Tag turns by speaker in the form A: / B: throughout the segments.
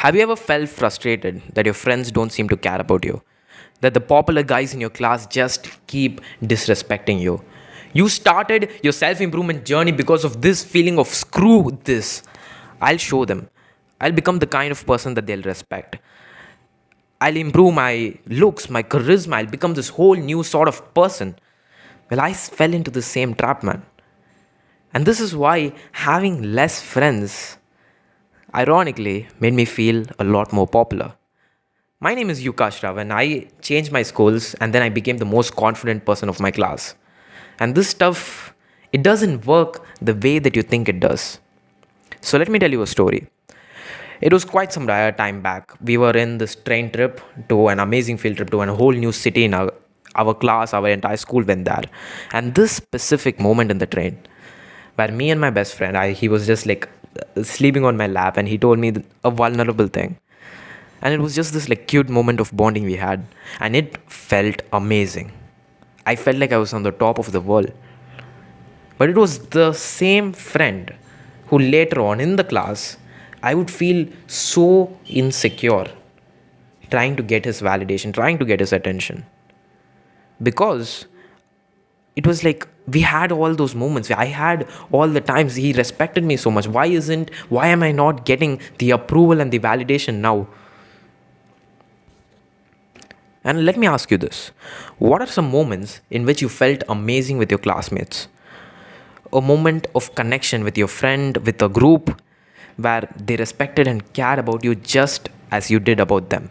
A: Have you ever felt frustrated that your friends don't seem to care about you? That the popular guys in your class just keep disrespecting you? You started your self improvement journey because of this feeling of screw this. I'll show them. I'll become the kind of person that they'll respect. I'll improve my looks, my charisma. I'll become this whole new sort of person. Well, I fell into the same trap, man. And this is why having less friends, ironically, made me feel a lot more popular. My name is Yukash Rav, and I changed my schools and then I became the most confident person of my class. And this stuff, it doesn't work the way that you think it does. So let me tell you a story. It was quite some time back. We were in this train trip to an amazing field trip to a whole new city in our class, our entire school went there. And this specific moment in the train, where me and my best friend, he was just like sleeping on my lap and he told me a vulnerable thing. And it was just this like cute moment of bonding we had. And it felt amazing. I felt like I was on the top of the world. But it was the same friend who later on in the class, I would feel so insecure trying to get his validation, trying to get his attention. Because it was like we had all those moments. I had all the times he respected me so much. Why am I not getting the approval and the validation now? And let me ask you this. What are some moments in which you felt amazing with your classmates? A moment of connection with your friend, with a group, where they respected and cared about you just as you did about them.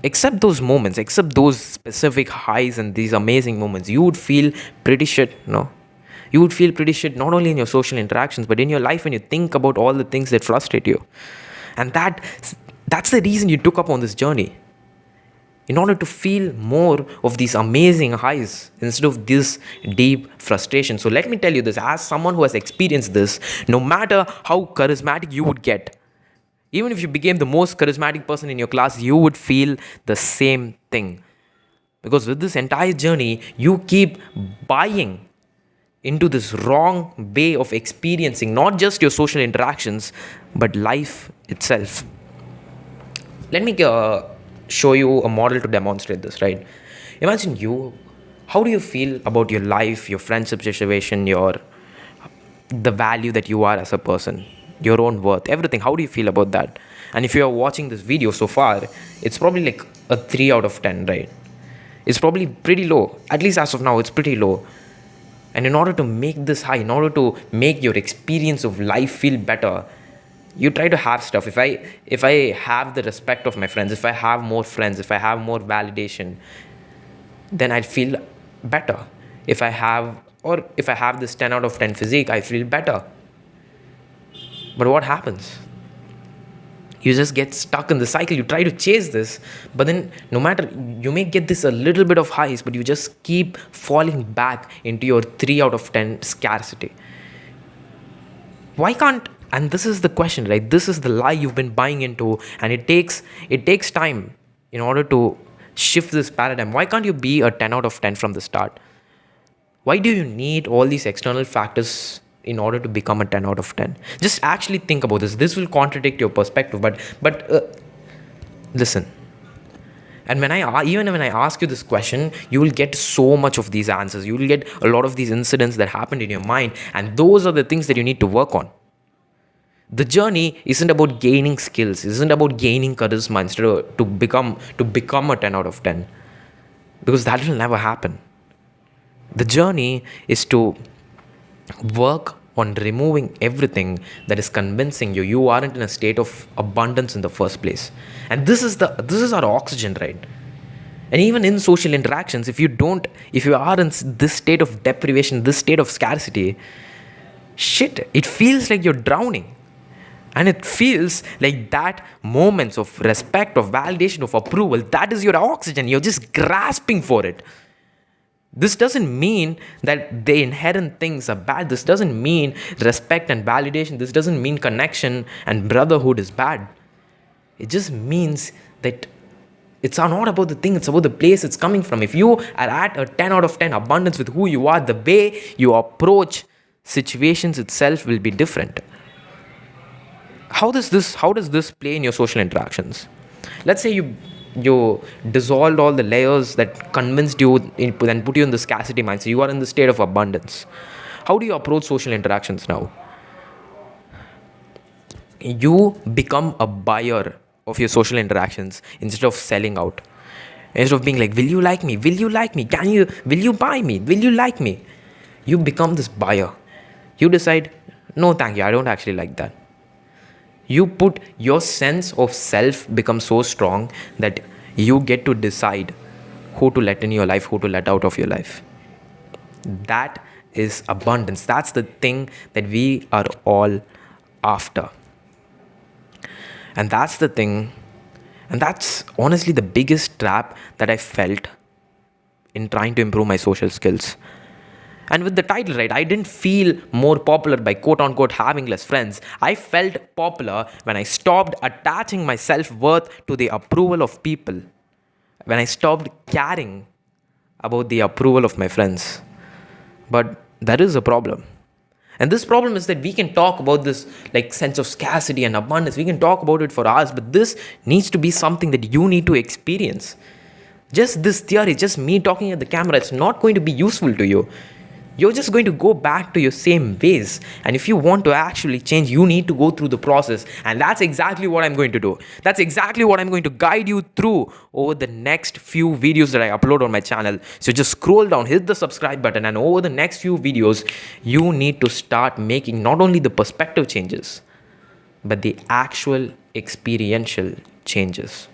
A: Except those moments, except those specific highs and these amazing moments, you would feel pretty shit, no? You would feel pretty shit not only in your social interactions, but in your life when you think about all the things that frustrate you. And that's the reason you took up on this journey. In order to feel more of these amazing highs instead of this deep frustration. So let me tell you this, as someone who has experienced this, no matter how charismatic you would get, even if you became the most charismatic person in your class, you would feel the same thing. Because with this entire journey, you keep buying into this wrong way of experiencing not just your social interactions, but life itself. Let me show you a model to demonstrate this, right? Imagine how do you feel about your life, your friendship situation, the value that you are as a person, your own worth, everything. How do you feel about that? And if you are watching this video so far, it's probably like a 3 out of 10, right? It's probably pretty low. At least as of now, it's pretty low. And in order to make this high, in order to make your experience of life feel better, you try to have stuff. If I have the respect of my friends, if I have more friends, if I have more validation, then I feel better. If I have this 10 out of 10 physique, I feel better. But what happens? You just get stuck in the cycle. You try to chase this, but then no matter, you may get this a little bit of highs, but you just keep falling back into your 3 out of 10 scarcity. Why can't, and this is the question, right? This is the lie you've been buying into, and it takes time in order to shift this paradigm. Why can't you be a 10 out of 10 from the start? Why do you need all these external factors in order to become a 10 out of 10? Just actually think about this. This will contradict your perspective, but listen. And when I ask you this question, you will get so much of these answers. You will get a lot of these incidents that happened in your mind, and those are the things that you need to work on. The journey isn't about gaining skills, isn't about gaining charisma instead of to become a 10 out of 10. Because that will never happen. The journey is to work on removing everything that is convincing you aren't in a state of abundance in the first place. And this is our oxygen, right? And even in social interactions, if you are in this state of deprivation, this state of scarcity, it feels like you're drowning. And it feels like that moments of respect, of validation, of approval, that is your oxygen. You're just grasping for it. This doesn't mean that the inherent things are bad. This doesn't mean respect and validation. This doesn't mean connection and brotherhood is bad. It just means that it's not about the thing, it's about the place it's coming from. If you are at a 10 out of 10 abundance with who you are, the way you approach situations itself will be different. How does this play in your social interactions? Let's say you dissolved all the layers that convinced you and put you in the scarcity mindset. You are in the state of abundance. How do you approach social interactions now? You become a buyer of your social interactions instead of selling out. Instead of being like, will you like me? Will you like me? Will you buy me? Will you like me? You become this buyer. You decide, no, thank you, I don't actually like that. You put your sense of self becomes so strong that you get to decide who to let in your life, who to let out of your life. That is abundance. That's the thing that we are all after. And that's the thing, and that's honestly the biggest trap that I felt in trying to improve my social skills. And with the title, right, I didn't feel more popular by quote unquote having less friends. I felt popular when I stopped attaching my self worth to the approval of people, when I stopped caring about the approval of my friends. But that is a problem. And this problem is that we can talk about this like sense of scarcity and abundance. We can talk about it for hours, but this needs to be something that you need to experience. Just this theory, just me talking at the camera, it's not going to be useful to you. You're just going to go back to your same ways. And if you want to actually change, you need to go through the process. And that's exactly what I'm going to do. That's exactly what I'm going to guide you through over the next few videos that I upload on my channel. So just scroll down, hit the subscribe button, and over the next few videos, you need to start making not only the perspective changes, but the actual experiential changes.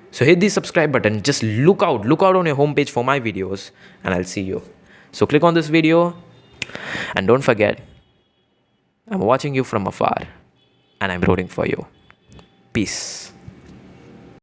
A: So hit the subscribe button, just look out on your homepage for my videos, and I'll see you. So click on this video, and don't forget, I'm watching you from afar and I'm rooting for you. Peace.